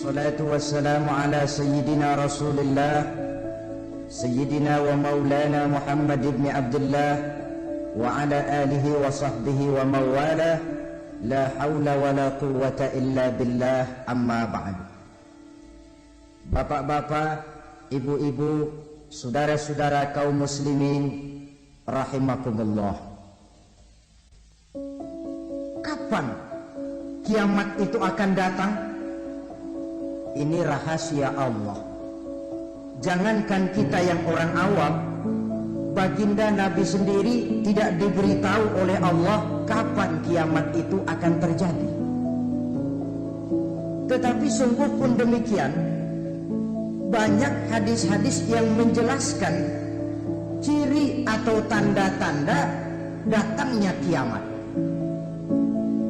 Wassalatu wassalamu ala sayyidina Rasulillah Sayyidina wa maulana Muhammad ibn Abdullah wa ala alihi wa sahbihi wa mawalah. La hawla wa la quwwata illa billah, amma ba'd. Bapak-bapak, ibu-ibu, saudara-saudara kaum muslimin rahimakumullah. Kapan kiamat itu akan datang? Ini rahasia Allah. Jangankan kita yang orang awam, baginda Nabi sendiri tidak diberitahu oleh Allah kapan kiamat itu akan terjadi. Tetapi sungguh pun demikian, banyak hadis-hadis yang menjelaskan ciri atau tanda-tanda datangnya kiamat.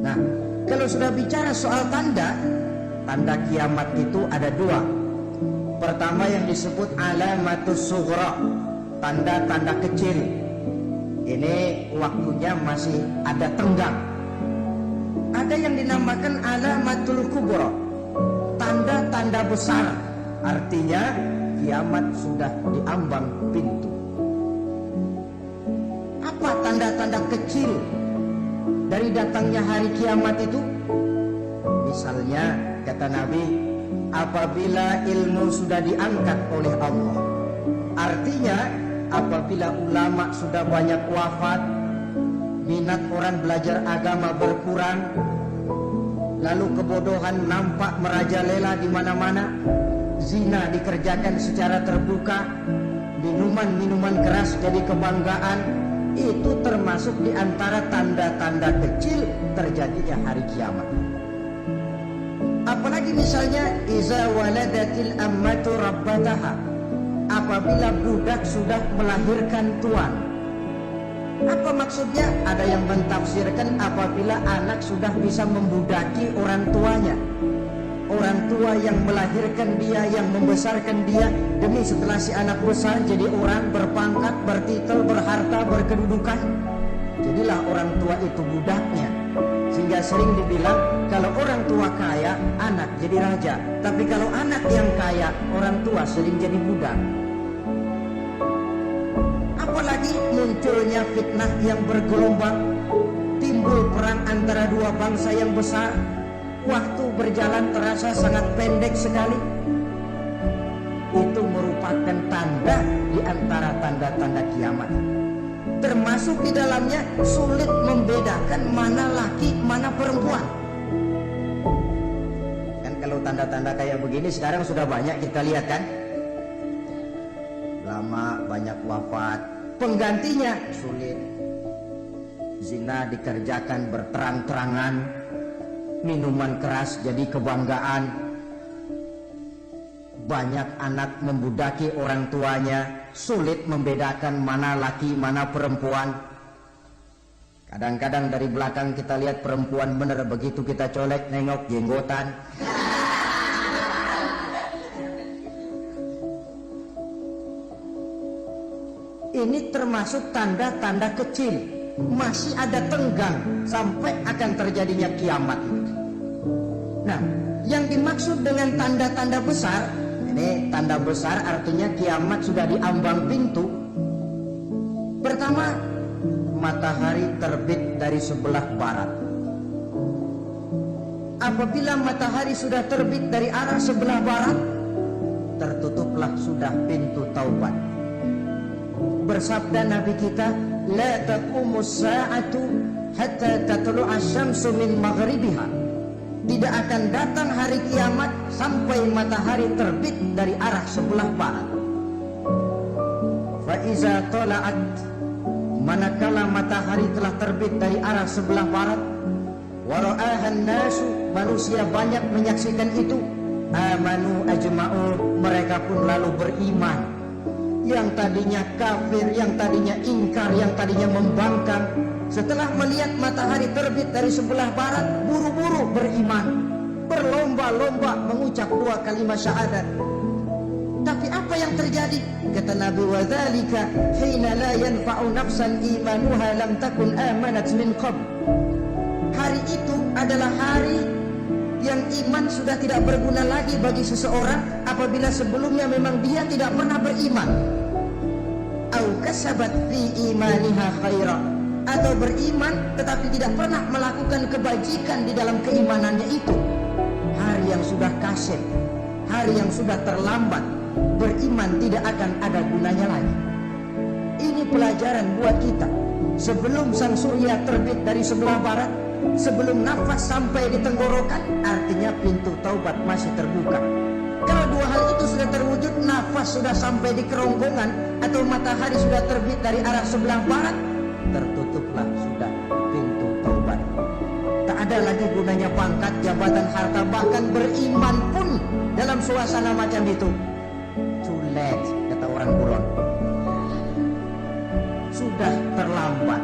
Nah, kalau sudah bicara soal tanda kiamat itu ada dua. Pertama yang disebut alamatus sughra, tanda-tanda kecil. Ini waktunya masih ada tenggang. Ada yang dinamakan alamatul kubra, tanda-tanda besar. Artinya kiamat sudah diambang pintu. Apa tanda-tanda kecil dari datangnya hari kiamat itu? Misalnya kata Nabi, apabila ilmu sudah diangkat oleh Allah. Artinya apabila ulama sudah banyak wafat, minat orang belajar agama berkurang, lalu kebodohan nampak merajalela di mana-mana, zina dikerjakan secara terbuka, minuman-minuman keras jadi kebanggaan, itu termasuk di antara tanda-tanda kecil terjadinya hari kiamat. Apalagi misalnya iza waladatil ammatu rabbataha, apabila budak sudah melahirkan tuan. Apa maksudnya? Ada yang mentafsirkan apabila anak sudah bisa membudaki orang tuanya. Orang tua yang melahirkan dia, yang membesarkan dia, demi setelah si anak besar jadi orang berpangkat, bertitel, berharta, berkedudukan, jadilah orang tua itu budaknya. Sehingga sering dibilang kalau orang tua kaya, anak jadi raja. Tapi kalau anak yang kaya, orang tua sering jadi budak. Apalagi munculnya fitnah yang bergelombang, timbul perang antara dua bangsa yang besar. Waktu berjalan terasa sangat pendek sekali. Itu merupakan tanda di antara tanda-tanda kiamat. Termasuk di dalamnya sulit membedakan mana laki, mana perempuan. Kan kalau tanda-tanda kayak begini sekarang sudah banyak kita lihat kan. Lama banyak wafat, penggantinya sulit. Zina dikerjakan berterang-terangan, minuman keras jadi kebanggaan, banyak anak membudaki orang tuanya, sulit membedakan mana laki mana perempuan. Kadang-kadang dari belakang kita lihat perempuan bener, begitu kita colek nengok jenggotan. Ini termasuk tanda-tanda kecil, masih ada tenggang sampai akan terjadinya kiamat. Nah, yang dimaksud dengan tanda-tanda besar, ini tanda besar artinya kiamat sudah diambang pintu. Pertama, matahari terbit dari sebelah barat. Apabila matahari sudah terbit dari arah sebelah barat, tertutuplah sudah pintu taubat. Bersabda Nabi kita, la taqumus sa'atu hatta tatlu'a syamsu min maghribiha. Tidak akan datang hari kiamat sampai matahari terbit dari arah sebelah barat. Fa iza tala'at, manakala matahari telah terbit dari arah sebelah barat, wa ra'ahan nasu, manusia banyak menyaksikan itu, amanu ajma'u, mereka pun lalu beriman. Yang tadinya kafir, yang tadinya ingkar, yang tadinya membangkang, setelah melihat matahari terbit dari sebelah barat, buru-buru beriman, berlomba-lomba mengucap dua kalimat syahadat. Tapi apa yang terjadi? Kata Nabi, wa dzalika hina la yanfa'u nafsan imanuha lam takun amanat min qabl. Hari itu adalah hari yang iman sudah tidak berguna lagi bagi seseorang apabila sebelumnya memang dia tidak pernah beriman. Au kasabat fi imaniha khaira, atau beriman tetapi tidak pernah melakukan kebajikan di dalam keimanannya itu. Hari yang sudah kasih, hari yang sudah terlambat, beriman tidak akan ada gunanya lagi. Ini pelajaran buat kita. Sebelum sang surya terbit dari sebelah barat, sebelum nafas sampai di tenggorokan, artinya pintu taubat masih terbuka. Kalau dua hal itu sudah terwujud, nafas sudah sampai di kerongkongan atau matahari sudah terbit dari arah sebelah barat, tertutuplah sudah pintu taubat. Tak ada lagi gunanya pangkat, jabatan, harta, bahkan beriman pun dalam suasana macam itu. Too late, kata orang Kulon. Sudah terlambat.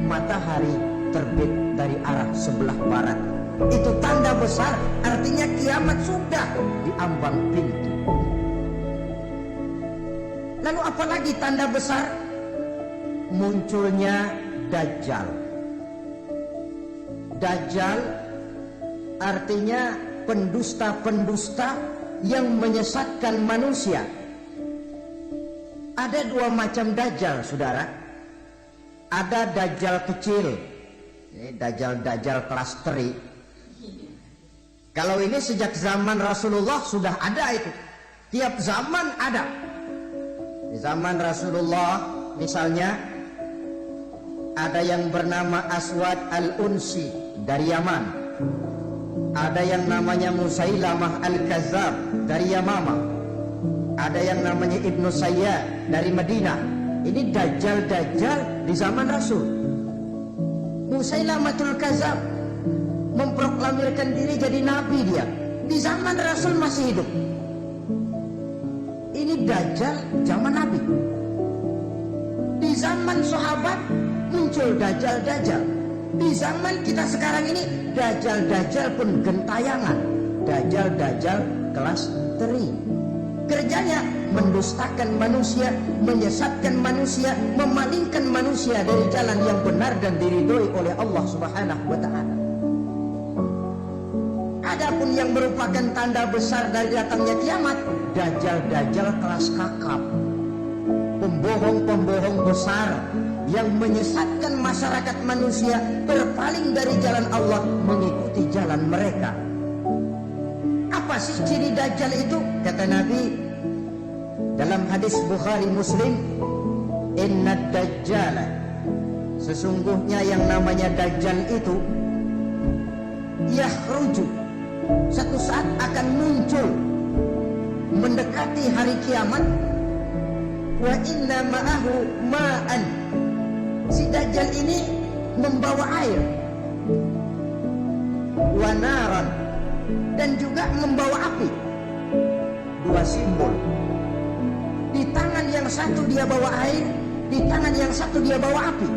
Matahari terbit dari arah sebelah barat. Itu tanda besar, artinya kiamat sudah di ambang pintu. Lalu apalagi tanda besar? Munculnya Dajjal. Dajjal artinya pendusta-pendusta yang menyesatkan manusia. Ada dua macam Dajjal, saudara. Ada Dajjal kecil, ini Dajjal kelas 3. Kalau ini sejak zaman Rasulullah sudah ada itu. Tiap zaman ada. Di zaman Rasulullah misalnya ada yang bernama Aswad al-Unsi dari Yaman. Ada yang namanya Musailamah al-Kazzab dari Yamama. Ada yang namanya Ibnu Sayyad dari Madinah. Ini Dajjal di zaman Rasul. Musailamatul Kazzab memproklamirkan diri jadi nabi dia. Di zaman Rasul masih hidup. Ini Dajjal zaman Nabi. Di zaman sahabat muncul Dajjal. Di zaman kita sekarang ini Dajjal pun gentayangan. Dajjal kelas 3. Kerjanya mendustakan manusia, menyesatkan manusia, memalingkan manusia dari jalan yang benar dan diridhoi oleh Allah Subhanahu wa taala. Adapun yang merupakan tanda besar dari datangnya kiamat, Dajjal kelas kakap. Pembohong besar yang menyesatkan masyarakat manusia berpaling dari jalan Allah mengikuti jalan mereka. Apa sih ciri Dajjal itu? Kata Nabi dalam hadis Bukhari Muslim, Innad Dajjala, sesungguhnya yang namanya Dajjal itu yakhruju, satu saat akan muncul mendekati hari kiamat. Wa inna ma'ahu ma'an, si Dajjal ini membawa air, wa naran, dan juga membawa api. Dua simbol. Di tangan yang satu dia bawa air, di tangan yang satu dia bawa api.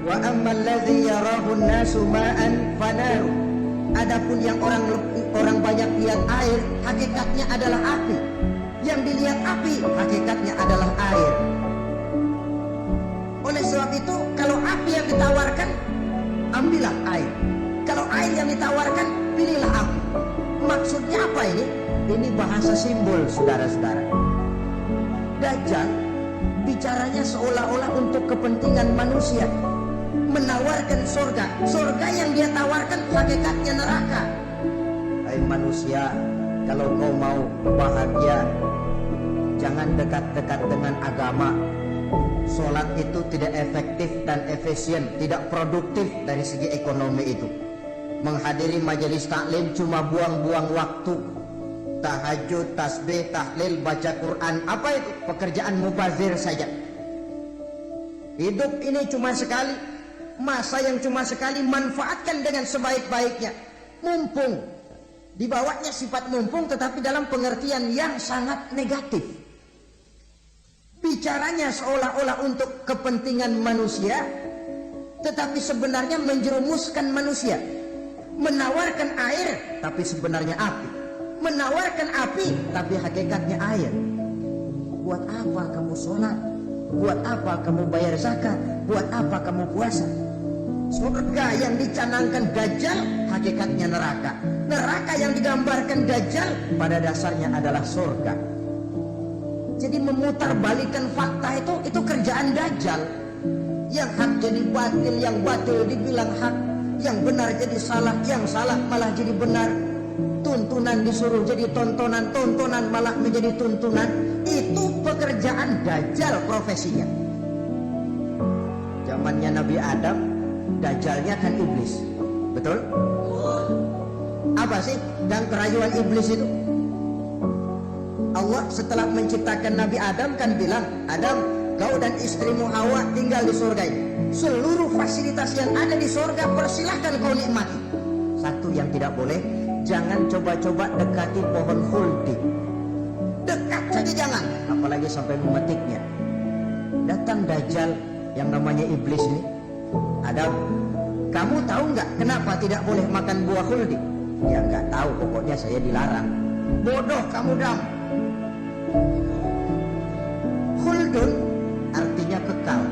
Wa ammal ladzi yarahu an-nasu ma'an fanaru, adapun yang orang banyak lihat air, hakikatnya adalah api. Yang dilihat api, hakikatnya adalah air. Oleh sebab itu, kalau api yang ditawarkan, ambillah air. Kalau air yang ditawarkan, pilihlah api. Maksudnya apa ini? Ini bahasa simbol, saudara-saudara. Dajjal bicaranya seolah-olah untuk kepentingan manusia, menawarkan surga. Surga yang dia tawarkan hakikatnya neraka. Hai manusia, kalau kau mau bahagia, jangan dekat-dekat dengan agama. Sholat itu tidak efektif dan efisien, tidak produktif dari segi ekonomi itu. Menghadiri majelis taklim cuma buang-buang waktu. Tahajud, tasbih, tahlil, baca Quran, apa itu? Pekerjaan mubazir saja. Hidup ini cuma sekali, masa yang cuma sekali, manfaatkan dengan sebaik-baiknya. Mumpung, dibawanya sifat mumpung tetapi dalam pengertian yang sangat negatif. Bicaranya seolah-olah untuk kepentingan manusia, tetapi sebenarnya menjerumuskan manusia. Menawarkan air, tapi sebenarnya api. Menawarkan api, tapi hakikatnya air. Buat apa kamu sholat? Buat apa kamu bayar zakat? Buat apa kamu puasa? Surga yang dicanangkan Dajjal hakikatnya neraka. Neraka yang digambarkan Dajjal pada dasarnya adalah surga. Jadi memutarbalikkan fakta itu kerjaan Dajjal. Yang hak jadi batil, yang batil dibilang hak, yang benar jadi salah, yang salah malah jadi benar. Tuntunan disuruh jadi tontonan, tontonan malah menjadi tuntunan. Itu pekerjaan Dajjal profesinya. Zamannya Nabi Adam, Dajjalnya kan iblis. Betul? Apa sih dan kerayuan iblis itu? Allah setelah menciptakan Nabi Adam kan bilang, Adam, kau dan istrimu Hawa tinggal di surga ini. Seluruh fasilitas yang ada di surga persilahkan kau nikmati. Satu yang tidak boleh, jangan coba-coba dekati pohon khuldi. Dekat saja jangan, apalagi sampai memetiknya. Datang Dajjal yang namanya iblis ini. Adam, kamu tahu nggak kenapa tidak boleh makan buah khuldi? Ya nggak tahu, pokoknya saya dilarang. Bodoh kamu, Dam. Khuldun artinya kekal.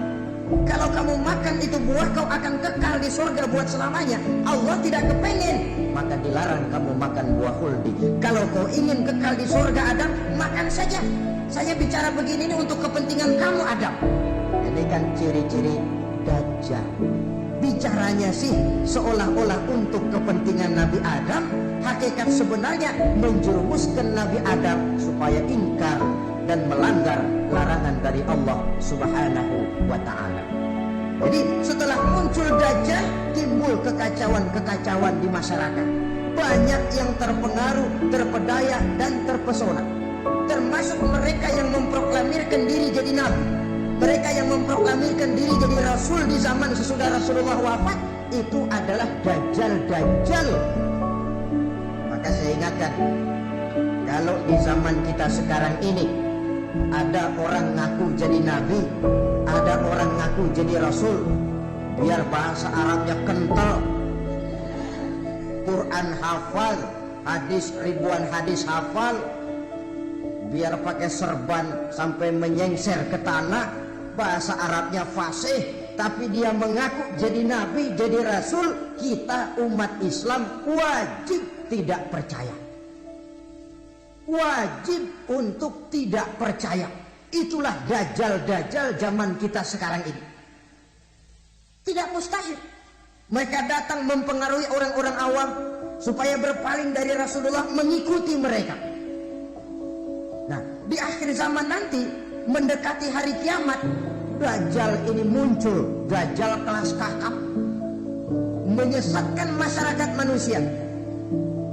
Kalau kamu makan itu buah, kau akan kekal di surga buat selamanya. Allah tidak kepengen, maka dilarang kamu makan buah khuldi. Kalau kau ingin kekal di surga, Adam, makan saja. Saya bicara begini ini untuk kepentingan kamu, Adam. Ini kan ciri-ciri Dajjal. Bicaranya sih seolah-olah untuk kepentingan Nabi Adam, hakikat sebenarnya menjerumuskan Nabi Adam supaya ingkar dan melanggar larangan dari Allah Subhanahu wa ta'ala. Jadi setelah muncul Dajjal, timbul kekacauan-kekacauan di masyarakat. Banyak yang terpengaruh, terpedaya dan terpesona. Termasuk mereka yang memproklamirkan diri jadi nabi. Mereka yang memproklamirkan diri jadi rasul di zaman sesudah Rasulullah wafat, itu adalah Dajjal-Dajjal. Maka saya ingatkan, kalau di zaman kita sekarang ini ada orang ngaku jadi nabi, ada orang ngaku jadi rasul, biar bahasa Arabnya kental, Quran hafal, hadis ribuan hadis hafal, biar pakai serban sampai menyengser ke tanah, bahasa Arabnya fasih, tapi dia mengaku jadi nabi, jadi rasul, kita umat Islam wajib tidak percaya. Wajib untuk tidak percaya. Itulah Dajjal-Dajjal zaman kita sekarang ini. Tidak mustahil mereka datang mempengaruhi orang-orang awam supaya berpaling dari Rasulullah, mengikuti mereka. Nah, di akhir zaman nanti, mendekati hari kiamat, Dajjal ini muncul, Dajjal kelas kakap, menyesatkan masyarakat manusia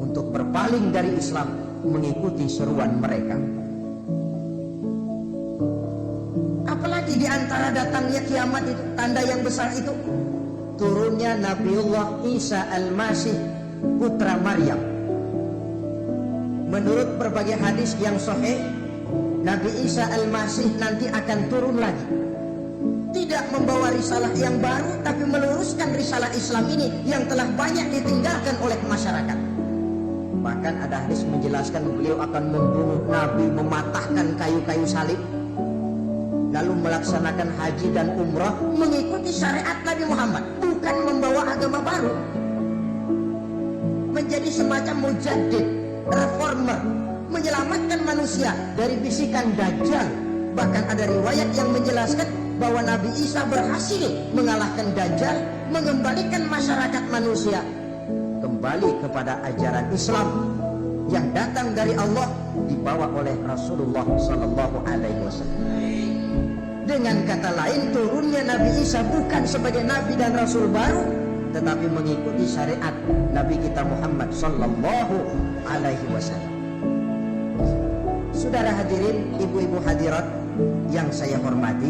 untuk berpaling dari Islam, mengikuti seruan mereka. Apalagi di antara datangnya kiamat itu, tanda yang besar itu, turunnya Nabiullah Isa Al-Masih, putra Maryam. Menurut berbagai hadis yang sahih, Nabi Isa Al-Masih nanti akan turun lagi. Tidak membawa risalah yang baru, tapi meluruskan risalah Islam ini yang telah banyak ditinggalkan oleh masyarakat. Bahkan ada hadis menjelaskan beliau akan membunuh Nabi, mematahkan kayu-kayu salib, lalu melaksanakan haji dan umrah mengikuti syariat Nabi Muhammad, bukan membawa agama baru. Menjadi semacam mujaddid, reformer, menyelamatkan manusia dari bisikan Dajjal. Bahkan ada riwayat yang menjelaskan bahwa Nabi Isa berhasil mengalahkan Dajjal, mengembalikan masyarakat manusia kembali kepada ajaran Islam yang datang dari Allah, dibawa oleh Rasulullah Sallallahu Alaihi Wasallam. Dengan kata lain, turunnya Nabi Isa bukan sebagai Nabi dan Rasul baru, tetapi mengikuti syariat Nabi kita Muhammad Sallallahu Alaihi Wasallam. Saudara hadirin, ibu-ibu hadirat yang saya hormati,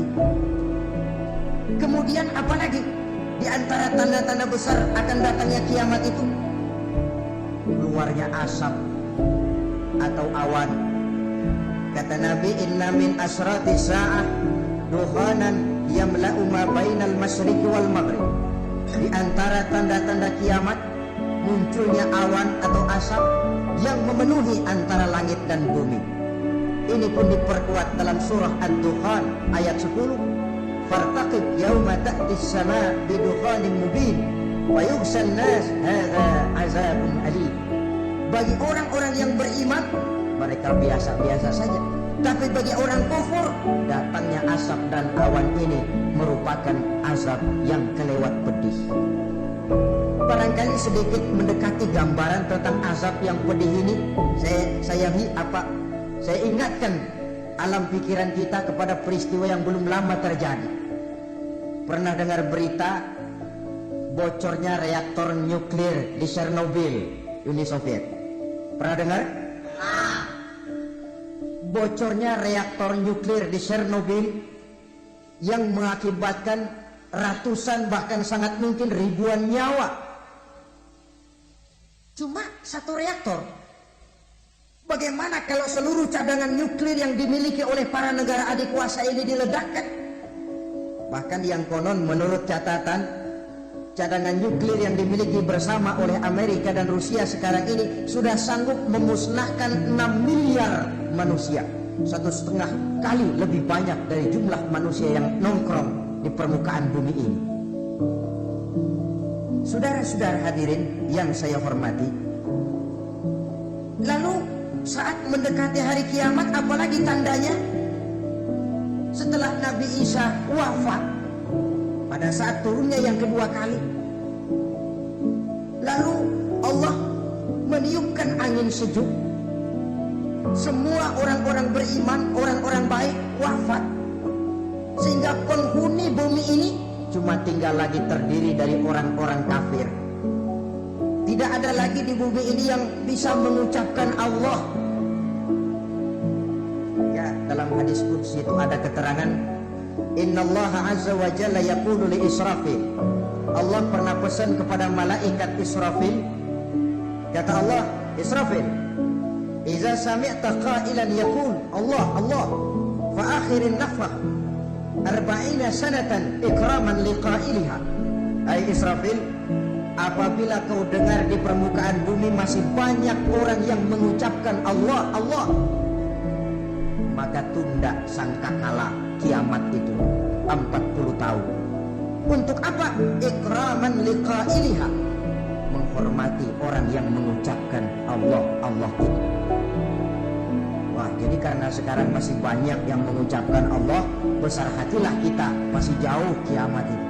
kemudian apalagi di antara tanda-tanda besar akan datangnya kiamat itu? Keluarnya asap atau awan. Kata Nabi, inna min asrati sa'ah duhanan yamla'u ma bainal masyriqi wal maghrib. Di antara tanda-tanda kiamat, munculnya awan atau asap yang memenuhi antara langit dan bumi. Ini pun diperkuat dalam surah Ad-Dukhan ayat 10. fartaqib yauma ta'ti as-sama' bidukhanin mubin wa yughsal nas hadza azabun alim. Bagi orang-orang yang beriman, mereka biasa-biasa saja. Tapi bagi orang kufur, datangnya asap dan awan ini merupakan azab yang kelewat pedih. Barangkali sedikit mendekati gambaran tentang azab yang pedih ini, saya ingatkan alam pikiran kita kepada peristiwa yang belum lama terjadi. Pernah dengar berita bocornya reaktor nuklir di Chernobyl, Uni Soviet? Pernah dengar? Bocornya reaktor nuklir di Chernobyl yang mengakibatkan ratusan bahkan sangat mungkin ribuan nyawa. Cuma satu reaktor. Bagaimana kalau seluruh cadangan nuklir yang dimiliki oleh para negara adik kuasa ini diledakkan? Bahkan yang konon menurut catatan, cadangan nuklir yang dimiliki bersama oleh Amerika dan Rusia sekarang ini sudah sanggup memusnahkan 6 miliar manusia, 1,5 kali lebih banyak dari jumlah manusia yang nongkrong di permukaan bumi ini. Saudara-saudara hadirin yang saya hormati, lalu saat mendekati hari kiamat, apalagi tandanya? Setelah Nabi Isa wafat, pada saat turunnya yang kedua kali, lalu Allah meniupkan angin sejuk. Semua orang-orang beriman, orang-orang baik wafat, sehingga penghuni bumi ini cuma tinggal lagi terdiri dari orang-orang kafir. Tidak ada lagi di bumi ini yang bisa mengucapkan Allah. Ya, dalam hadis qudsi itu ada keterangan, Innallaha azza wa jalla yaqulu li Israfil. Allah pernah pesan kepada malaikat Israfil. Kata Allah, Israfil, Iza sami'ta qailan yaqul Allah Allah fa akhirin nafah 40 sanatan ikraman liqailiha. Hai Israfil, apabila kau dengar di permukaan bumi masih banyak orang yang mengucapkan Allah Allah, maka tunda sangkakala kiamat itu 40 tahun. Untuk apa? Ikraman liqailiha, menghormati orang yang mengucapkan Allah Allah itu. Wah, jadi karena sekarang masih banyak yang mengucapkan Allah, besar hatilah kita, masih jauh kiamat itu.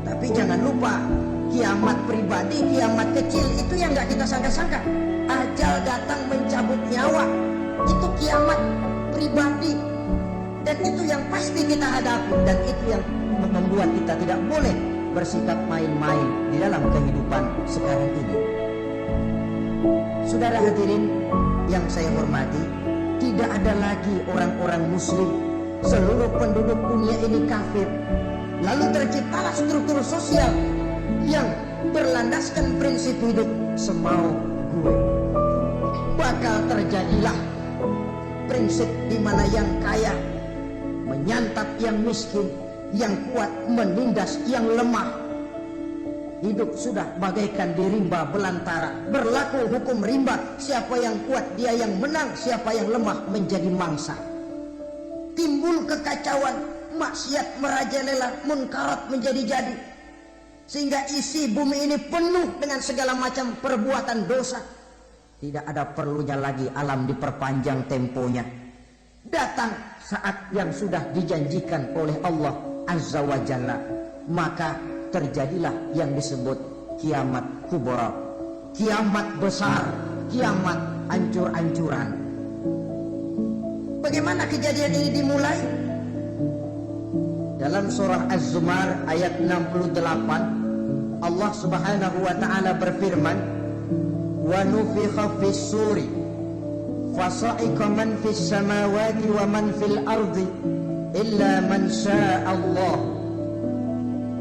Tapi jangan lupa, kiamat pribadi, kiamat kecil itu yang gak kita sangka-sangka. Ajal datang mencabut nyawa, itu kiamat pribadi. Dan itu yang pasti kita hadapi, dan itu yang membuat kita tidak boleh bersikap main-main di dalam kehidupan sekarang ini. Saudara hadirin yang saya hormati, tidak ada lagi orang-orang muslim. Seluruh penduduk dunia ini kafir. Lalu terciptalah struktur sosial yang berlandaskan prinsip hidup semau gue. Bakal terjadilah prinsip di mana yang kaya menyantap yang miskin, yang kuat menindas yang lemah. Hidup sudah bagaikan di rimba belantara. Berlaku hukum rimba, siapa yang kuat dia yang menang, siapa yang lemah menjadi mangsa. Timbul kekacauan, maksiat merajalela, munkarat menjadi-jadi, sehingga isi bumi ini penuh dengan segala macam perbuatan dosa. Tidak ada perlunya lagi alam diperpanjang temponya. Datang saat yang sudah dijanjikan oleh Allah Azza wa Jalla, maka terjadilah yang disebut kiamat kubra, kiamat besar, kiamat ancur-ancuran. Bagaimana kejadian ini dimulai? Dalam surah Az-Zumar ayat 68, Allah Subhanahu wa taala berfirman, "Wa nufikha fis-suri fasa'iqa man fis samawati wa man fil ardi illa man syaa Allah."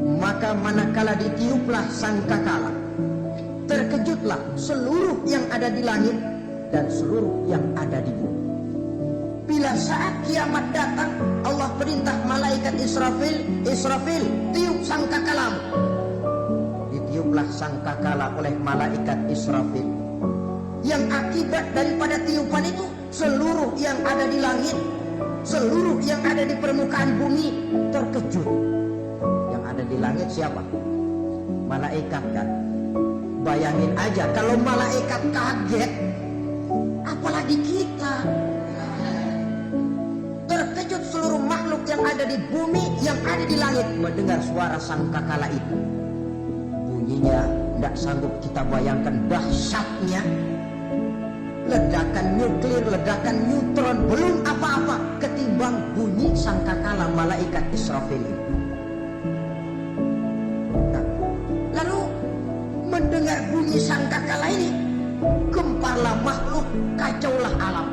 Maka manakala ditiuplah sangkakala, terkejutlah seluruh yang ada di langit dan seluruh yang ada di bumi. Bila saat kiamat datang, Allah perintah malaikat Israfil, Israfil, tiup sangkakalamu. Ditiuplah sangkakala oleh malaikat Israfil. Yang akibat daripada tiupan itu, seluruh yang ada di langit seluruh yang ada di permukaan bumi terkejut. Yang ada di langit siapa? Malaikat kan? Bayangin aja kalau malaikat kaget, apalagi kita. Terkejut seluruh makhluk yang ada di bumi, yang ada di langit mendengar suara sangkakala itu. Bunyinya tidak sanggup kita bayangkan dahsyatnya. Ledakan nuklir, ledakan neutron, belum apa-apa ketimbang bunyi sangkakala malaikat Israfil ini. Nah, lalu mendengar bunyi sangkakala ini, gemparlah makhluk, kacaulah alam.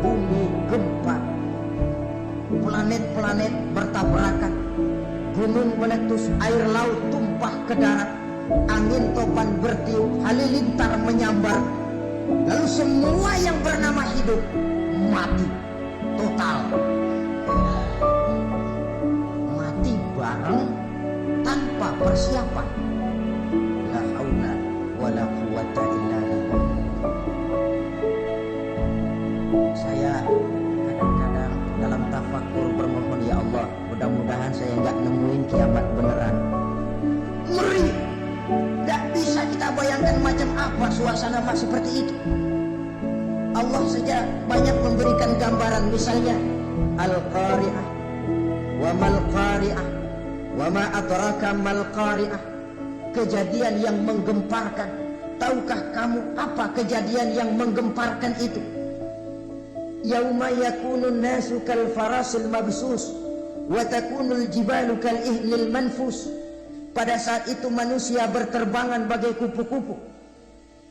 Bumi gempar, planet-planet bertabrakan, gunung meletus, air laut tumpah ke darat, angin topan bertiup, halilintar menyambar. Lalu semua yang bernama hidup mati total. Mati bareng tanpa persiapan. La haula wala quwata illa billah. Saya kadang-kadang dalam tafakur bermohon, ya Allah, mudah-mudahan saya nggak nemuin kiamat beneran. Ngeri. Tidak bisa kita bayangkan macam apa suasana seperti itu. Allah saja banyak memberikan gambaran, misalnya Al-Qari'ah, wa mal qari'ah, wa ma adraka mal qari'ah. Kejadian yang menggemparkan. Tahukah kamu apa kejadian yang menggemparkan itu? Yauma yakunun nasu kal farasil mabsus wa takunul jibalu kal ihlil manfus. Pada saat itu manusia berterbangan bagai kupu-kupu.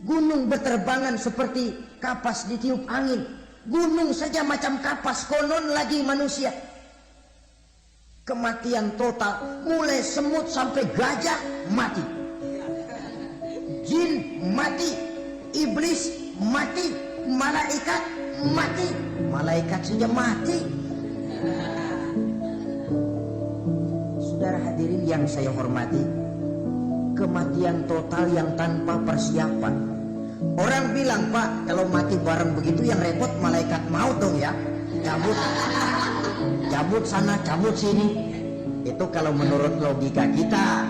Gunung berterbangan seperti kapas ditiup angin. Gunung saja macam kapas, konon lagi manusia. Kematian total, mulai semut sampai gajah mati. Jin mati, iblis mati, malaikat mati. Malaikat saja mati. Saudara hadirin yang saya hormati, kematian total yang tanpa persiapan. Orang bilang, Pak, kalau mati bareng begitu yang repot malaikat maut dong ya. Cabut sana, cabut sini. Itu kalau menurut logika kita.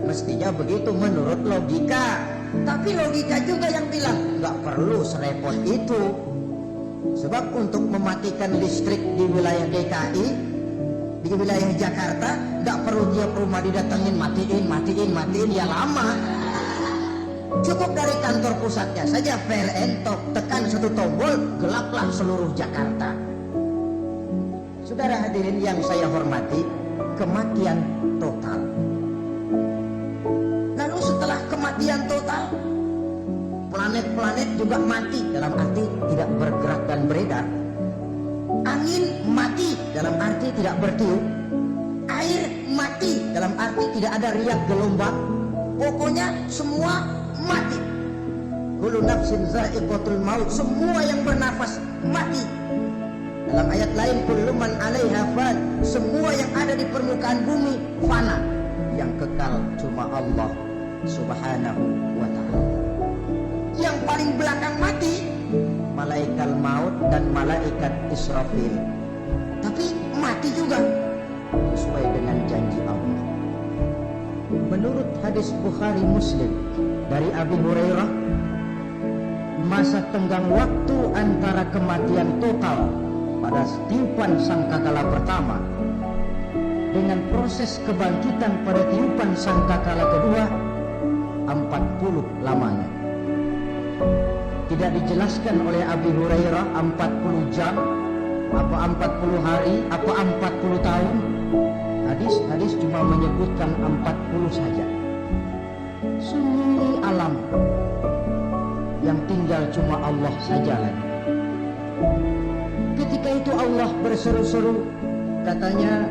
Mestinya begitu menurut logika. Tapi logika juga yang bilang nggak perlu serepot itu. Sebab untuk mematikan listrik di wilayah DKI, di wilayah Jakarta, nggak perlu tiap rumah didatengin, matiin, ya lama. Cukup dari kantor pusatnya saja PLN, tekan satu tombol, gelaplah seluruh Jakarta. Saudara hadirin yang saya hormati, kematian total. Lalu setelah kematian total, planet-planet juga mati, dalam arti tidak bergerak dan beredar. Angin mati, dalam arti tidak bertiup. Air mati, dalam arti tidak ada riak gelombang. Pokoknya semua mati. Kullu nafsin za'iqatul maut, semua yang bernafas mati. Dalam ayat lain, kullu man 'alaiha fan, semua yang ada di permukaan bumi fana. Yang kekal cuma Allah Subhanahu wa ta'ala. Yang paling belakang mati malaikat maut dan malaikat Israfil. Tapi mati juga sesuai dengan janji Allah. Menurut hadis Bukhari Muslim dari Abi Hurairah, masa tenggang waktu antara kematian total pada tiupan sangkakala pertama dengan proses kebangkitan pada tiupan sangkakala kedua 40 lamanya. Tidak dijelaskan oleh Abi Hurairah 40 jam, apa 40 hari, apa 40 tahun. Hadis cuma menyebutkan 40 saja. Sunyi alam yang tinggal cuma Allah saja lagi. Ketika itu Allah berseru-seru, katanya,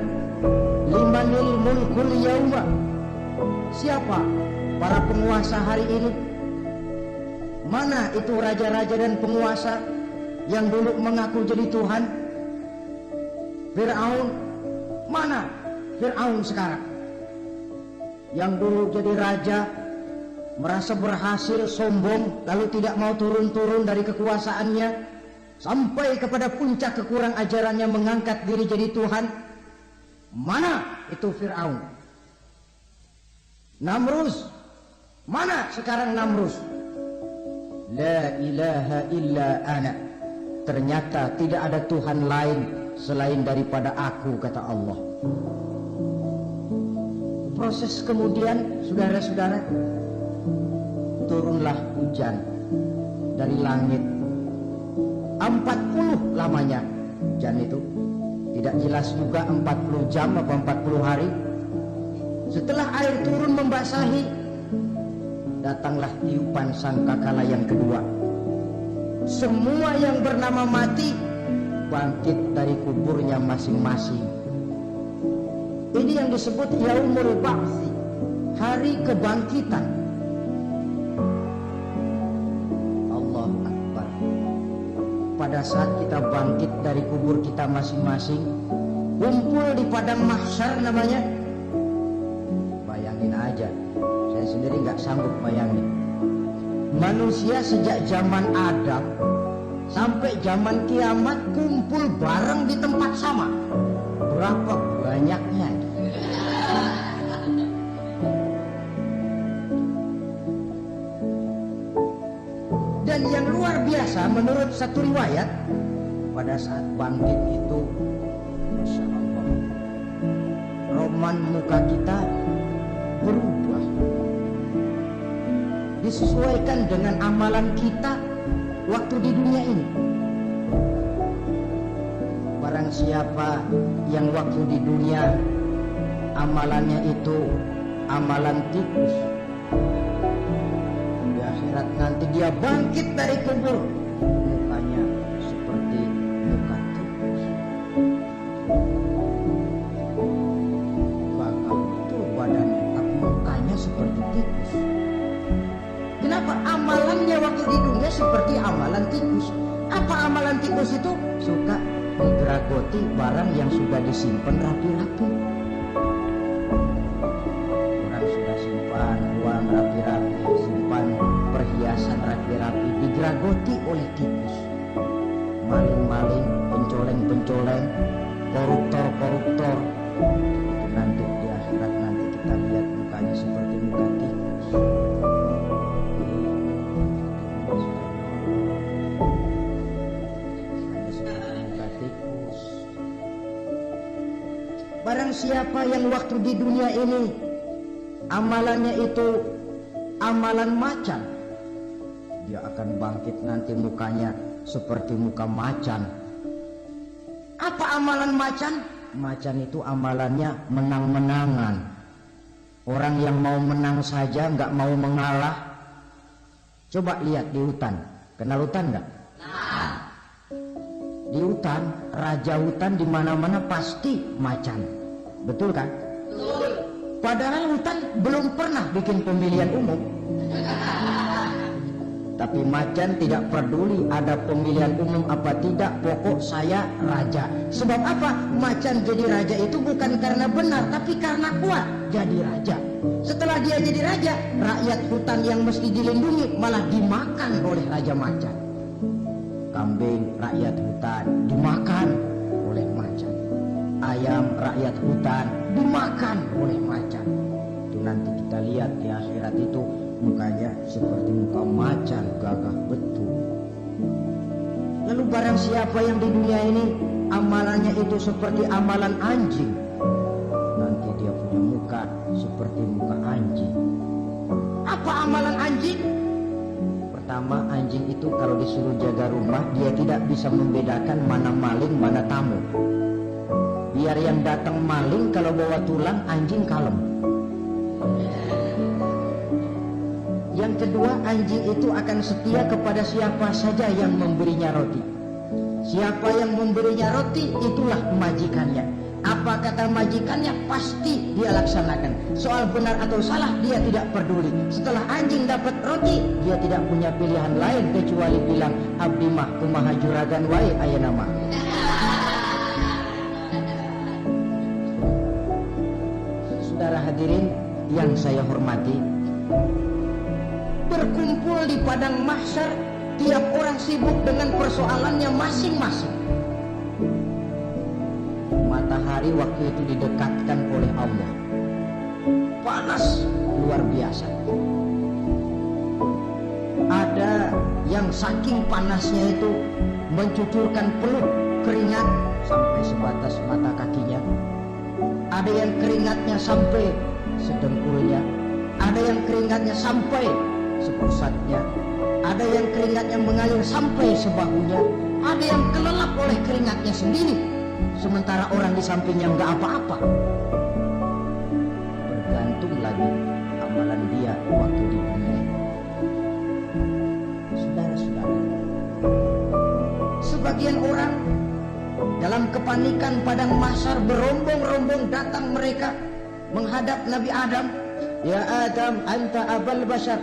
limanil mulkul yauma. Siapa para penguasa hari ini? Mana itu raja-raja dan penguasa yang dulu mengaku jadi Tuhan? Fir'aun, mana Fir'aun sekarang? Yang dulu jadi raja, merasa berhasil, sombong, lalu tidak mau turun-turun dari kekuasaannya. sampai kepada puncak kekurang ajarannya mengangkat diri jadi Tuhan. Mana itu Fir'aun? Namrus, mana sekarang Namrus? La ilaha illa ana. Ternyata tidak ada Tuhan lain selain daripada aku, kata Allah. Proses kemudian, saudara-saudara, turunlah hujan dari langit. 40 lamanya hujan itu. Tidak jelas juga 40 jam atau 40 hari. Setelah air turun membasahi, datanglah tiupan sangkakala yang kedua. Semua yang bernama mati bangkit dari kuburnya masing-masing. Ini yang disebut Yaumul Ba'tsi, hari kebangkitan. Allahu Akbar. Pada saat kita bangkit dari kubur kita masing-masing, kumpul di padang mahsyar namanya. Bayangin aja, saya sendiri nggak sanggup bayangin. Manusia sejak zaman Adam sampai zaman kiamat kumpul bareng di tempat sama. Berapa banyaknya? Dan yang luar biasa menurut satu riwayat, pada saat bangkit itu, Masya Allah, roman muka kita berubah, disesuaikan dengan amalan kita waktu di dunia ini. Barang siapa yang waktu di dunia amalannya itu amalan tikus, di akhirat nanti dia bangkit dari kubur, mukanya seperti muka tikus. Bakal betul badannya, tapi mukanya seperti tikus. Kenapa? Amalannya waktu di dunia seperti amalan tikus. Apa amalan tikus itu? Suka menggeragoti barang yang sudah disimpan rapi-rapi. Orang sudah simpan uang rapi-rapi, simpan perhiasan rapi-rapi, digeragoti oleh tikus. Maling-maling, pencoleng-pencoleng, koruptor-koruptor. Nanti di akhirat nanti kita lihat mukanya seperti muka tikus. Barang siapa yang waktu di dunia ini amalannya itu amalan macan, dia akan bangkit nanti mukanya seperti muka macan. Apa amalan macan? Macan itu amalannya menang-menangan. Orang yang mau menang saja nggak mau mengalah. Coba lihat di hutan, kenal hutan nggak? Di hutan, raja hutan di mana-mana pasti macan, betul kan? Betul. Padahal hutan belum pernah bikin pemilihan umum. Tapi macan tidak peduli ada pemilihan umum apa tidak, pokok saya raja. Sebab apa? Macan jadi raja itu bukan karena benar, tapi karena kuat jadi raja. Setelah dia jadi raja, rakyat hutan yang mesti dilindungi malah dimakan oleh raja macan. Kambing rakyat hutan dimakan oleh macan. Ayam rakyat hutan dimakan oleh macan. Itu nanti kita lihat di akhirat itu mukanya seperti muka macan, gagah betul. Lalu barang siapa yang di dunia ini amalannya itu seperti amalan anjing, nanti dia punya muka seperti muka anjing. Apa amalan anjing? Pertama, anjing itu kalau disuruh jaga rumah, dia tidak bisa membedakan mana maling, mana tamu. Biar yang datang maling, kalau bawa tulang, anjing kalem. Yang kedua, anjing itu akan setia kepada siapa saja yang memberinya roti. Siapa yang memberinya roti, itulah majikannya. Apa kata majikannya pasti dia laksanakan. Soal benar atau salah dia tidak peduli. Setelah anjing dapat roti, dia tidak punya pilihan lain kecuali bilang abdi mah kumaha juragan wae ayeuna mah. Saudara hadirin yang saya hormati, berkumpul di padang mahsyar tiap orang sibuk dengan persoalannya masing-masing. Matahari waktu itu didekatkan oleh Allah, panas luar biasa. Ada yang saking panasnya itu mencucurkan peluh keringat sampai sebatas mata kakinya. Ada yang keringatnya sampai sedengkulnya, ada yang keringatnya sampai sepusatnya, ada yang keringatnya mengalir sampai sebahunya, ada yang kelelap oleh keringatnya sendiri, sementara orang di sampingnya nggak apa-apa. Bergantung lagi amalan dia waktu di dunia. Saudara-saudara, sebagian orang dalam kepanikan padang mahsyar berombong-rombong datang mereka menghadap Nabi Adam. Ya Adam, anta abal bashar.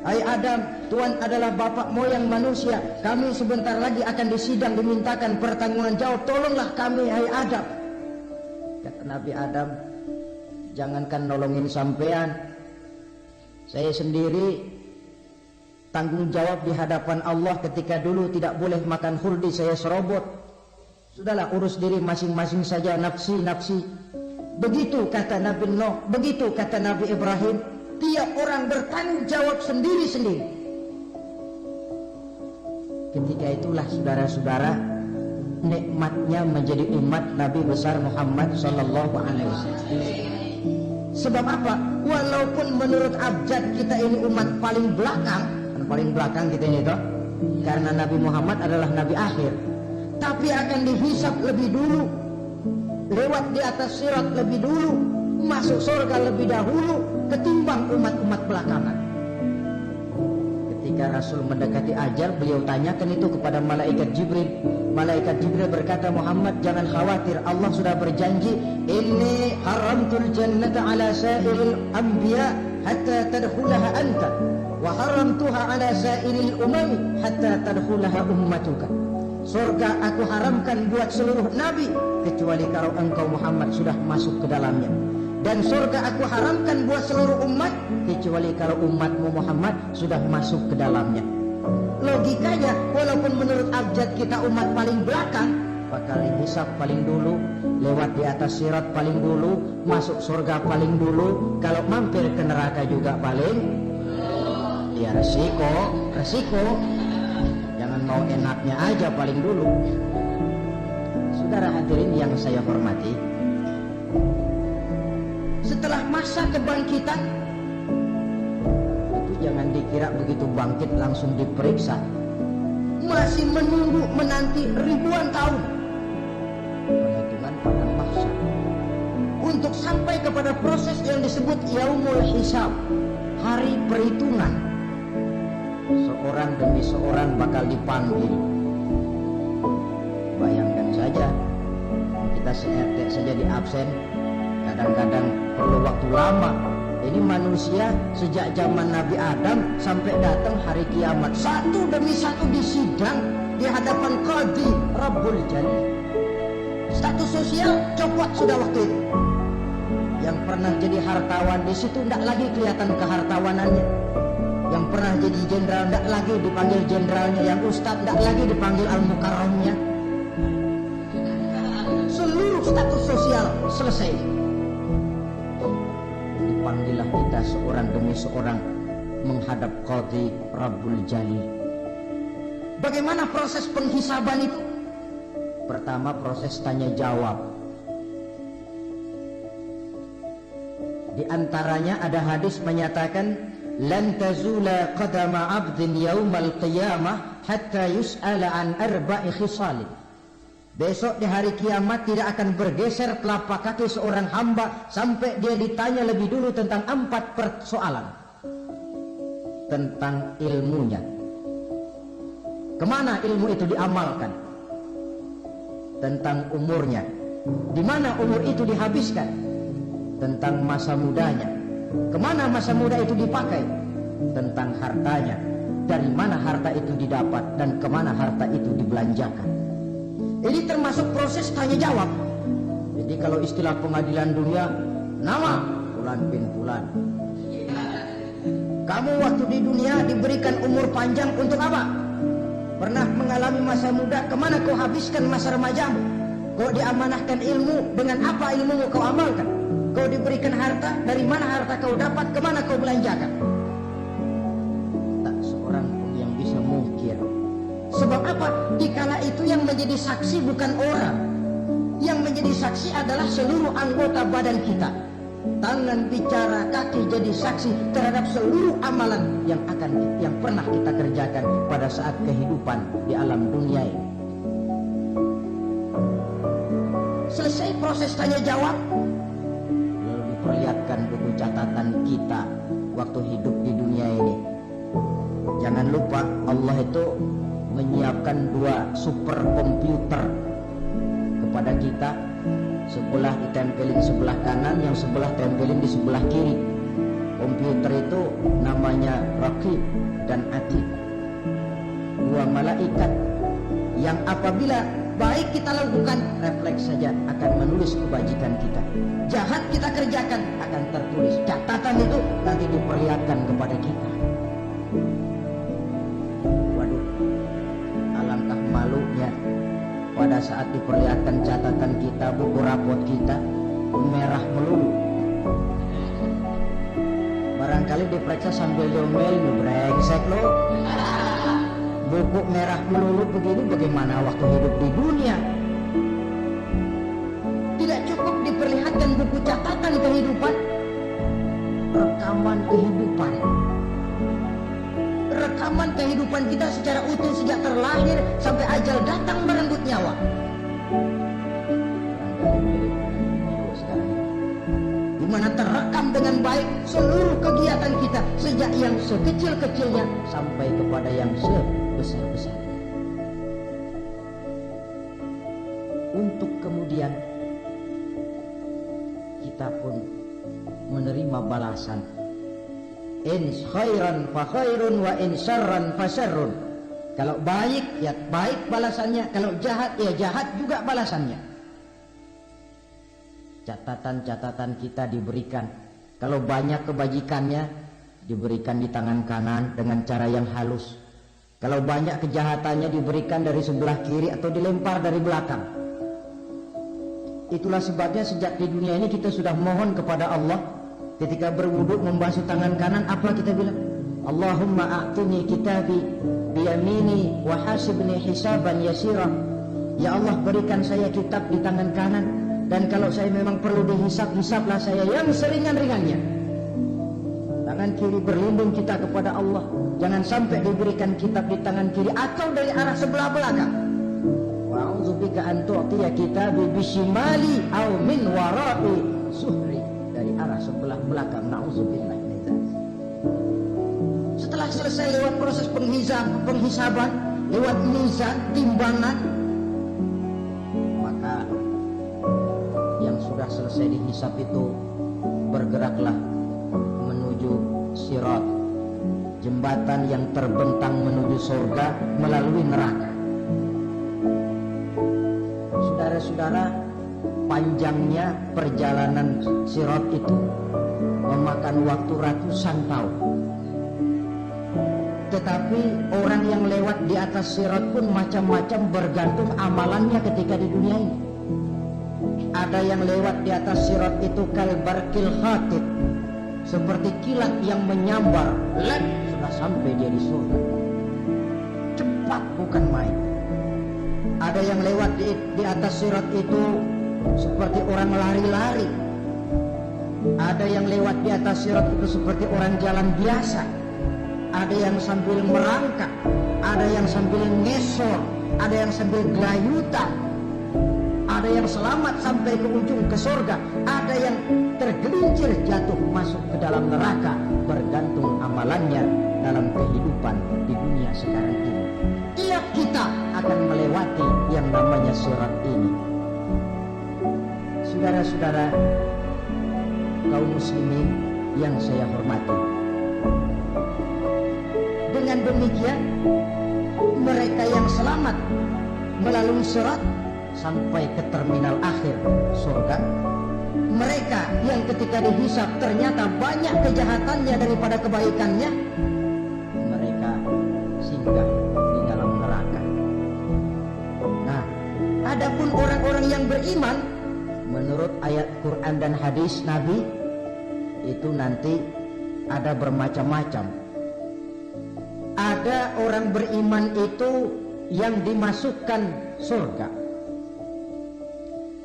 Hai Adam, Tuhan adalah bapak moyang manusia. Kami sebentar lagi akan disidang, dimintakan pertanggungan jawab. Tolonglah kami, hai Adam. Kata Nabi Adam, jangankan nolongin sampean, saya sendiri tanggung jawab di hadapan Allah ketika dulu tidak boleh makan khuldi, saya serobot. Sudahlah, urus diri masing-masing saja, nafsi. Begitu kata Nabi Nuh, begitu kata Nabi Ibrahim. Tiap orang bertanggung jawab sendiri-sendiri. Ketika itulah saudara-saudara, nikmatnya menjadi umat Nabi besar Muhammad sallallahu alaihi wasallam. Sebab apa? Walaupun menurut abjad kita ini umat paling belakang kita ini toh, karena Nabi Muhammad adalah Nabi akhir, tapi akan dihisab lebih dulu, lewat di atas sirat lebih dulu, masuk surga lebih dahulu ketimbang umat-umat belakangan. Ketika Rasul mendekati ajal, beliau tanyakan itu kepada malaikat Jibril. Malaikat Jibril berkata, Muhammad jangan khawatir, Allah sudah berjanji, inni haramtul jannata ala sa'iril anbiya hatta tadkhulaha anta wa haramtuha ala sa'iril umami hatta tadkhulaha ummatuka. Surga aku haramkan buat seluruh nabi kecuali kalau engkau Muhammad sudah masuk ke dalamnya, dan surga aku haramkan buat seluruh umat kecuali kalau umatmu Muhammad sudah masuk ke dalamnya. Logikanya, walaupun menurut abjad kita umat paling belakang, bakal dihisab paling dulu, lewat di atas sirat paling dulu, masuk surga paling dulu, kalau mampir ke neraka juga paling. Ya resiko. Jangan mau enaknya aja paling dulu. Saudara hadirin yang saya hormati, setelah masa kebangkitan itu jangan dikira begitu bangkit langsung diperiksa, masih menanti ribuan tahun perhitungan padang mahsyar untuk sampai kepada proses yang disebut yaumul hisab, hari perhitungan. Seorang demi seorang bakal dipanggil. Bayangkan saja, kita se-RT saja di absen, kadang-kadang perlu waktu lama. Ini manusia sejak zaman Nabi Adam sampai datang hari kiamat, satu demi satu disidang di hadapan Qadhi Rabbul Jalil. Status sosial copot sudah waktu itu. Yang pernah jadi hartawan di situ tidak lagi kelihatan kehartawanannya. Yang pernah jadi jenderal tidak lagi dipanggil jenderalnya, yang ustadz tidak lagi dipanggil al-mukarramnya. Seluruh status sosial selesai. Dipanggillah kita seorang demi seorang menghadap Qadhi Rabbul Jalil. Bagaimana proses penghisaban itu? Pertama, proses tanya jawab. Di antaranya ada hadis menyatakan, lan tazula qadama 'abdin yaumal qiyamah hatta yus'ala an arba'i khisalin. Besok di hari kiamat tidak akan bergeser telapak kaki seorang hamba sampai dia ditanya lebih dulu tentang 4 persoalan. Tentang ilmunya, kemana ilmu itu diamalkan. Tentang umurnya, di mana umur itu dihabiskan. Tentang masa mudanya, kemana masa muda itu dipakai. Tentang hartanya, dari mana harta itu didapat dan kemana harta itu dibelanjakan. Ini termasuk proses tanya jawab. Jadi kalau istilah pengadilan dunia, nama Fulan bin Fulan. Kamu waktu di dunia diberikan umur panjang untuk apa? Pernah mengalami masa muda, kemana kau habiskan masa remajamu? Kau diamanahkan ilmu, dengan apa ilmumu kau amalkan? Kau diberikan harta, dari mana harta kau dapat, kemana kau belanjakan? Tak seorang pun yang bisa mungkir. Sebab apa? Dikala itu yang menjadi saksi bukan orang. Yang menjadi saksi adalah seluruh anggota badan kita. Tangan bicara, kaki jadi saksi terhadap seluruh amalan yang pernah kita kerjakan pada saat kehidupan di alam dunia ini. Selesai proses tanya jawab, lalu diperlihatkan buku catatan kita waktu hidup di dunia ini. Jangan lupa Allah itu menyiapkan 2 super komputer kepada kita. Sebelah ditempelin sebelah kanan, yang sebelah tempelin di sebelah kiri. Komputer itu namanya Raqib dan Atid. 2 malaikat yang apabila baik kita lakukan, refleks saja akan menulis kebajikan kita. Jahat kita kerjakan, akan tertulis. Catatan itu nanti diperlihatkan kepada kita. Waduh, alangkah malunya pada saat diperlihatkan catatan kita, buku rapot kita merah melulu. Barangkali diperiksa sambil diomel, brengsek lo. Buku merah melulu begini bagaimana waktu hidup di dunia? Tidak cukup diperlihatkan buku catatan kehidupan, rekaman kehidupan. Rekaman kehidupan kita secara utuh sejak terlahir sampai ajal datang merenggut nyawa. Di mana terekam dengan baik seluruh kegiatan kita sejak yang sekecil-kecilnya sampai kepada yang sebesar-besarnya. Untuk kemudian kita pun menerima balasan. In khairan fa khairun wa in syarran fa syarrun. Kalau baik ya baik balasannya, kalau jahat ya jahat juga balasannya. Catatan-catatan kita diberikan. Kalau banyak kebajikannya diberikan di tangan kanan dengan cara yang halus. Kalau banyak kejahatannya diberikan dari sebelah kiri atau dilempar dari belakang. Itulah sebabnya sejak di dunia ini kita sudah mohon kepada Allah. Ketika berwudu membasuh tangan kanan, apa kita bilang? Allahumma a'tini kitabi biyamini wa hasibni hisaban yasira. Ya Allah, berikan saya kitab di tangan kanan, dan kalau saya memang perlu dihisab, hisablah saya yang seringan-ringannya. Tangan kiri berlindung kita kepada Allah. Jangan sampai diberikan kitab di tangan kiri atau dari arah sebelah belakang. Wa'udzubika an tu'tiya kitabi bisimali aw min wara'i suhri. Dari arah sebelah belakang. Na'udzubillah min dzalik. Setelah selesai lewat proses penghisaban, lewat mizan, timbangan, maka yang sudah selesai dihisab itu bergeraklah menuju sirat, jembatan yang terbentang menuju surga melalui neraka. Saudara-saudara, panjangnya perjalanan sirat itu memakan waktu ratusan tahun. Tetapi orang yang lewat di atas sirat pun macam-macam bergantung amalannya ketika di dunia ini. Ada yang lewat di atas sirat itu kalbarkil khatib, seperti kilat yang menyambar, sudah sampai dia di surga. Cepat bukan main. Ada yang lewat di atas sirat itu seperti orang lari-lari. Ada yang lewat di atas sirat itu seperti orang jalan biasa. Ada yang sambil merangkak, ada yang sambil ngesor, ada yang sambil gelayutan. Ada yang selamat sampai ke ujung ke surga, ada yang tergelincir jatuh masuk ke dalam neraka, bergantung amalannya dalam kehidupan di dunia sekarang ini. Tiap kita akan melewati yang namanya sirat ini. Saudara-saudara kaum muslimin yang saya hormati, dengan demikian mereka yang selamat melalui sirat sampai ke terminal akhir surga, mereka yang ketika dihisab ternyata banyak kejahatannya daripada kebaikannya, mereka singgah di dalam neraka. Adapun orang-orang yang beriman, menurut ayat Quran dan hadis Nabi, itu nanti ada bermacam-macam. Ada orang beriman itu yang dimasukkan surga.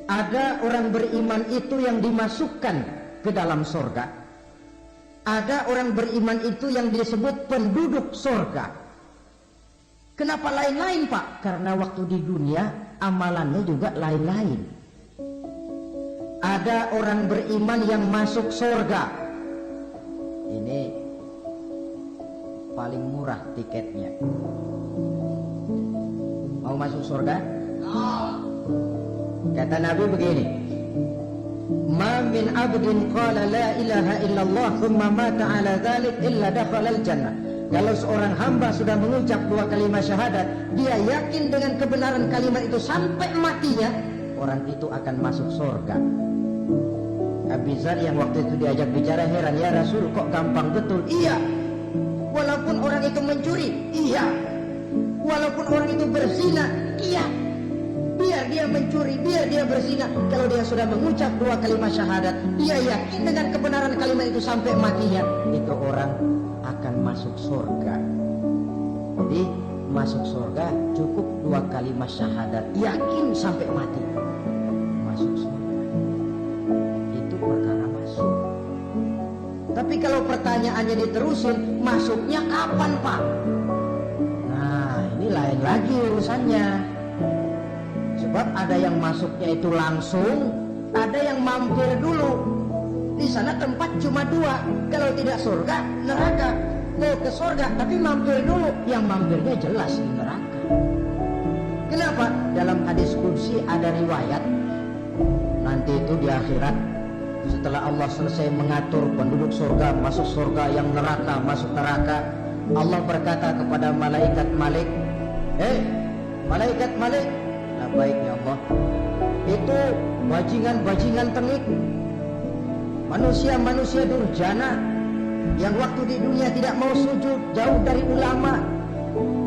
Ada orang beriman itu yang dimasukkan ke dalam surga. Ada orang beriman itu yang disebut penduduk surga. Kenapa lain-lain, Pak? Karena waktu di dunia amalannya juga lain-lain. Ada orang beriman yang masuk surga. Ini paling murah tiketnya. Mau masuk surga? Kata Nabi begini, ma min abdin qala la ilaha illallah thumma mata ala dhalik illa dakhalal jannah. Kalau seorang hamba sudah mengucap 2 kalimat syahadat, dia yakin dengan kebenaran kalimat itu sampai matinya, orang itu akan masuk surga. Abi Dzar yang waktu itu diajak bicara heran, ya Rasul kok gampang betul? Iya. Walaupun orang itu mencuri, iya. Walaupun orang itu berzina, iya. Biar dia mencuri, biar dia berzina, kalau dia sudah mengucap 2 kalimat syahadat, dia yakin dengan kebenaran kalimat itu sampai matinya, itu orang akan masuk surga. Jadi masuk surga cukup 2 kalimat syahadat, yakin sampai mati, masuk surga. Itu perkara masuk. Tapi kalau pertanyaannya diterusin, masuknya kapan, Pak? Nah, ini lain lagi urusannya. Sebab ada yang masuknya itu langsung, ada yang mampir dulu. Di sana tempat cuma 2, kalau tidak surga, neraka. Mau ke surga tapi mampir dulu, yang mampirnya jelas di neraka. Kenapa? Dalam hadis qudsi ada riwayat, nanti itu di akhirat, setelah Allah selesai mengatur penduduk surga masuk surga, yang neraka masuk neraka, Allah berkata kepada malaikat Malik, malaikat Malik, nah baik ya Allah, itu bajingan-bajingan tengik, manusia-manusia durjana yang waktu di dunia tidak mau sujud, jauh dari ulama,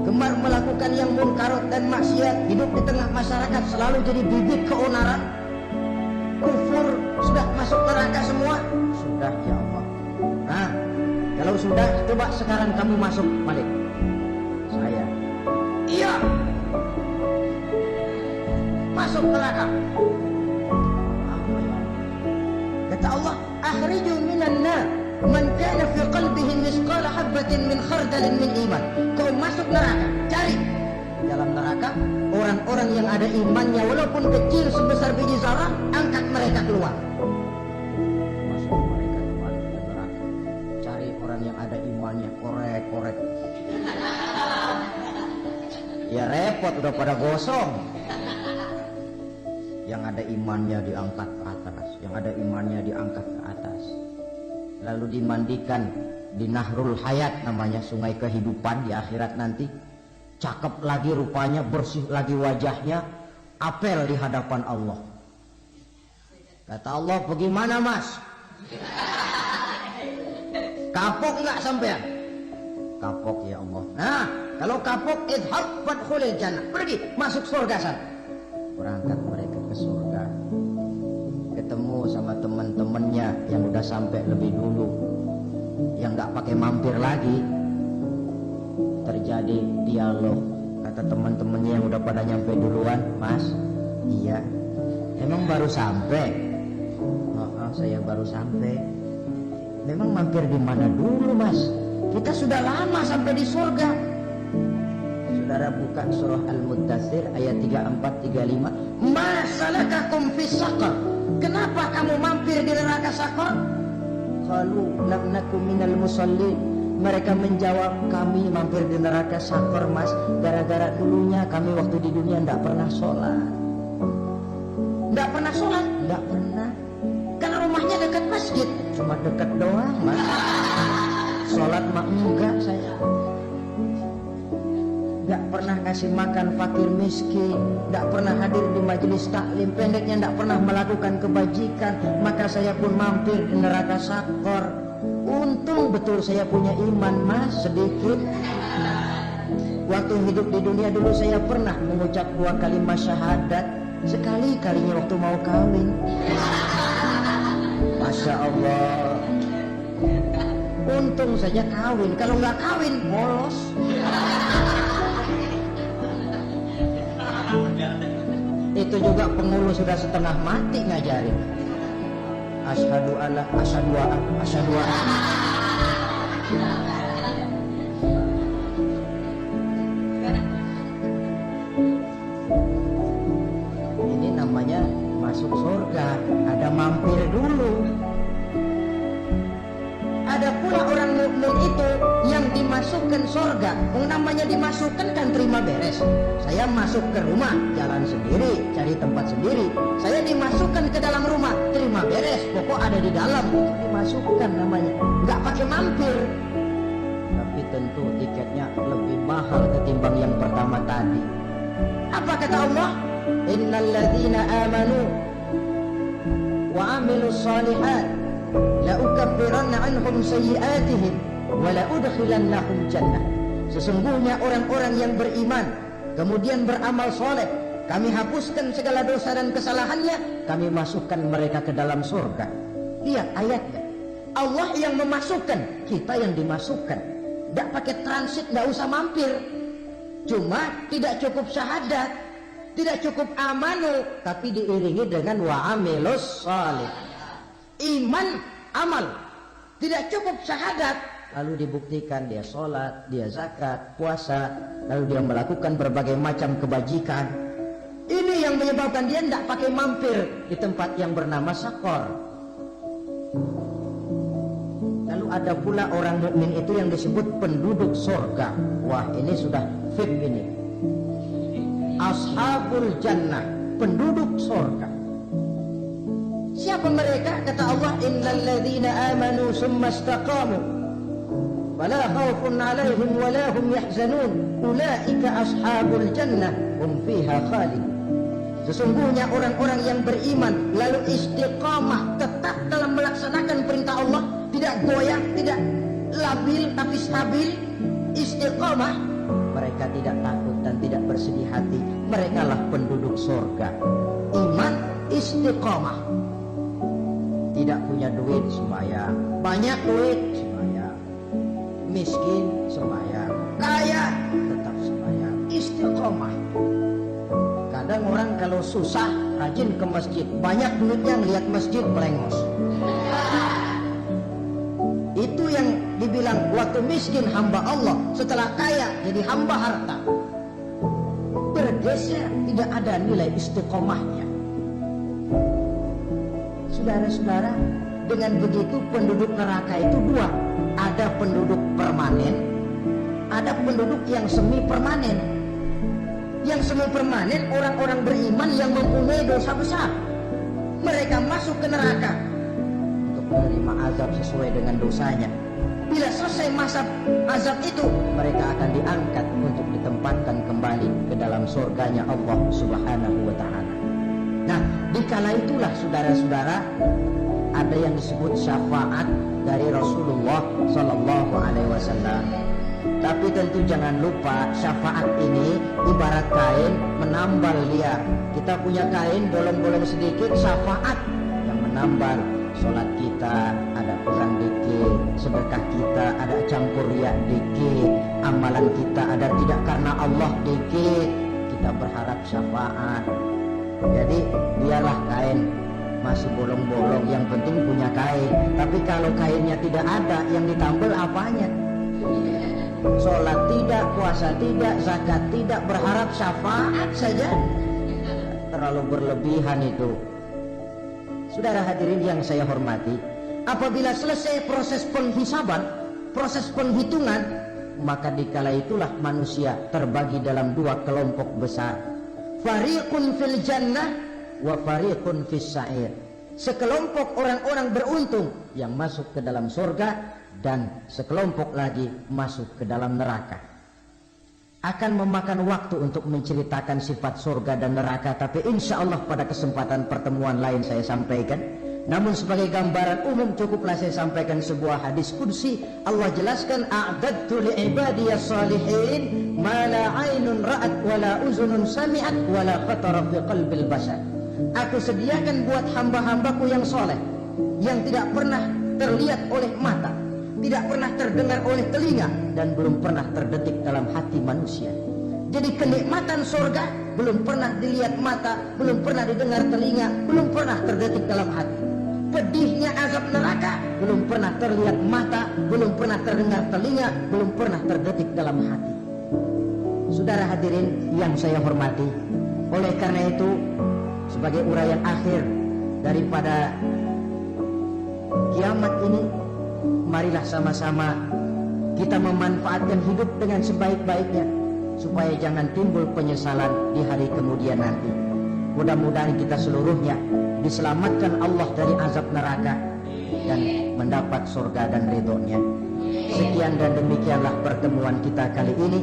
gemar melakukan yang munkarat dan maksiat, hidup di tengah masyarakat selalu jadi bibit keonaran, kufur, sudah masuk neraka semua. Sudah ya Allah. Nah, kalau sudah, coba sekarang kamu masuk, Malik. Saya. Iya. Masuk neraka. Kata Allah, akhriju minan nar man kana fi qalbihi misqala habatin min khardalin min iman. Kau masuk neraka, cari dalam neraka orang-orang yang ada imannya walaupun kecil sebesar biji zarah, angkat mereka keluar. Masuk mereka keluar ke neraka. Cari orang yang ada imannya, korek-korek. Ya repot, udah pada gosong. Yang ada imannya diangkat ke atas, yang ada imannya diangkat ke atas, lalu dimandikan di Nahrul Hayat, namanya sungai kehidupan di akhirat nanti. Cakep lagi rupanya, bersih lagi wajahnya, apel di hadapan Allah. Kata Allah, bagaimana mas? Kapok nggak sampean? Kapok ya Allah. Nah, kalau kapok, idhab fadkhulil jannah, pergi masuk surga sana. Berangkat mereka ke surga, ketemu sama teman-temannya yang udah sampai lebih dulu, yang nggak pakai mampir lagi. Terjadi dialog. Kata teman-temannya yang udah pada nyampe duluan, mas, iya, emang baru sampai? Saya baru sampai. Memang mampir di mana dulu mas? Kita sudah lama sampai di surga. Saudara buka surah Al-Muddatsir ayat 34-35. Ma salakakum fis saqar? Kenapa kamu mampir di neraka Saqar? Qalu lam nakum minal musallin. Mereka menjawab, kami mampir di neraka Saqar mas, gara-gara dulunya kami waktu di dunia tidak pernah sholat. Tidak pernah sholat? Tidak pernah. Karena rumahnya dekat masjid, cuma dekat doang mas. Sholat mah enggak saya. Tidak pernah kasih makan fakir miskin, tidak pernah hadir di majelis taklim, pendeknya tidak pernah melakukan kebajikan. Maka saya pun mampir di neraka Saqar. Untung betul saya punya iman mas, sedikit. Waktu hidup di dunia dulu saya pernah mengucap 2 kalimat syahadat, sekali-kalinya waktu mau kawin. Masya Allah. Untung saja kawin, kalau nggak kawin bolos. Itu juga pengulu sudah setengah mati ngajarin. Asyhadu alla asyhadu wa asyhadu wa. Ini namanya masuk surga, ada mampir dulu. Ada pula orang mukmin itu yang dimasukkan surga. Yang namanya dimasukkan kan terima beres. Saya masuk ke rumah, jalan sendiri, cari tempat sendiri. Saya dimasukkan ke dalam rumah, terima beres. Pokok ada di dalam, itu dimasukkan namanya. Nggak pakai mampir. Tapi tentu tiketnya lebih mahal ketimbang yang pertama tadi. Apa kata Allah? Innal ladzina amanu wa amilus shalihat la ukaffiranna anhum sayyi'atihim wa la udkhilannahum jannah. Sesungguhnya orang-orang yang beriman kemudian beramal soleh, kami hapuskan segala dosa dan kesalahannya, kami masukkan mereka ke dalam surga. Lihat ayatnya, Allah yang memasukkan, kita yang dimasukkan. Tidak pakai transit, tidak usah mampir. Cuma tidak cukup syahadat, tidak cukup amanu, tapi diiringi dengan wa'amilus salih. Iman, amal. Tidak cukup syahadat, lalu dibuktikan dia sholat, dia zakat, puasa, lalu dia melakukan berbagai macam kebajikan. Ini yang menyebabkan dia tidak pakai mampir di tempat yang bernama sakor. Lalu ada pula orang mukmin itu yang disebut penduduk surga. Wah, ini sudah fit ini. Ashabul jannah, penduduk surga. Siapa mereka? Kata Allah, innal ladzina amanu summa istaqamu fala khaufun 'alaihim wala hum yahzanun ulaika ashabul jannah hum fiha khalidun. Sesungguhnya orang-orang yang beriman lalu istiqamah, tetap dalam melaksanakan perintah Allah, tidak goyah, tidak labil tapi stabil, istiqamah, mereka tidak takut dan tidak bersedih hati. Merekalah penduduk surga. Iman, istiqamah. Tidak punya duit sembahyang, banyak duit sembahyang, miskin sembahyang, kaya tetap sembahyang, istiqomah. Kadang orang kalau susah rajin ke masjid, banyak duitnya ngelihat masjid melengos. Itu yang dibilang waktu miskin hamba Allah, setelah kaya jadi hamba harta. Bergeser, tidak ada nilai istiqomahnya. Saudara-saudara, dengan begitu penduduk neraka itu dua. Ada penduduk permanen, ada penduduk yang semi permanen. Yang semi permanen orang-orang beriman yang mempunyai dosa besar. Mereka masuk ke neraka untuk menerima azab sesuai dengan dosanya. Bila selesai masa azab itu, mereka akan diangkat untuk ditempatkan kembali ke dalam surganya Allah Subhanahu wa ta'ala. Nah, dikala itulah saudara-saudara ada yang disebut syafaat dari Rasulullah Sallallahu Alaihi Wasallam. Tapi tentu jangan lupa syafaat ini ibarat kain menambal liar. Kita punya kain bolong-bolong sedikit, syafaat yang menambal. Sholat kita ada kurang dikit, sedekah kita ada campur riak dikit, amalan kita ada tidak karena Allah dikit. Kita berharap syafaat. Jadi biarlah kain masih bolong-bolong, yang penting punya kain. Tapi kalau kainnya tidak ada, yang ditambal apanya? Sholat tidak, puasa tidak, zakat tidak, berharap syafaat saja. Terlalu berlebihan itu. Saudara hadirin yang saya hormati, apabila selesai proses penghisaban, proses penghitungan, maka dikala itulah manusia terbagi dalam dua kelompok besar. Fariqun fil jannah wa fariqun fis sa'ir. Sekelompok orang-orang beruntung yang masuk ke dalam surga, dan sekelompok lagi masuk ke dalam neraka. Akan memakan waktu untuk menceritakan sifat surga dan neraka, tapi insya Allah pada kesempatan pertemuan lain saya sampaikan. Namun sebagai gambaran umum cukuplah saya sampaikan sebuah hadis qudsi. Allah jelaskan, a'dadtu li'ibadiyas salihin ma la 'ainun ra'at wa la uzunun sami'at wa la khatara fi qalbil bashar. Aku sediakan buat hamba-hambaku yang soleh, yang tidak pernah terlihat oleh mata, tidak pernah terdengar oleh telinga, dan belum pernah terdetik dalam hati manusia. Jadi kenikmatan surga belum pernah dilihat mata, belum pernah didengar telinga, belum pernah terdetik dalam hati. Pedihnya azab neraka belum pernah terlihat mata, belum pernah terdengar telinga, belum pernah terdetik dalam hati. Saudara hadirin yang saya hormati, oleh karena itu sebagai uraian akhir daripada kiamat ini, marilah sama-sama kita memanfaatkan hidup dengan sebaik-baiknya supaya jangan timbul penyesalan di hari kemudian nanti. Mudah-mudahan kita seluruhnya diselamatkan Allah dari azab neraka dan mendapat surga dan ridhonya. Sekian dan demikianlah pertemuan kita kali ini.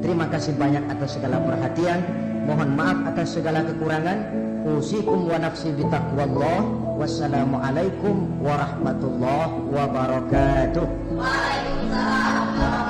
Terima kasih banyak atas segala perhatian. Mohon maaf atas segala kekurangan. Usikum wa nafsi bitaqwallah. Wassalamualaikum warahmatullahi wabarakatuh. Waalaikumsalam.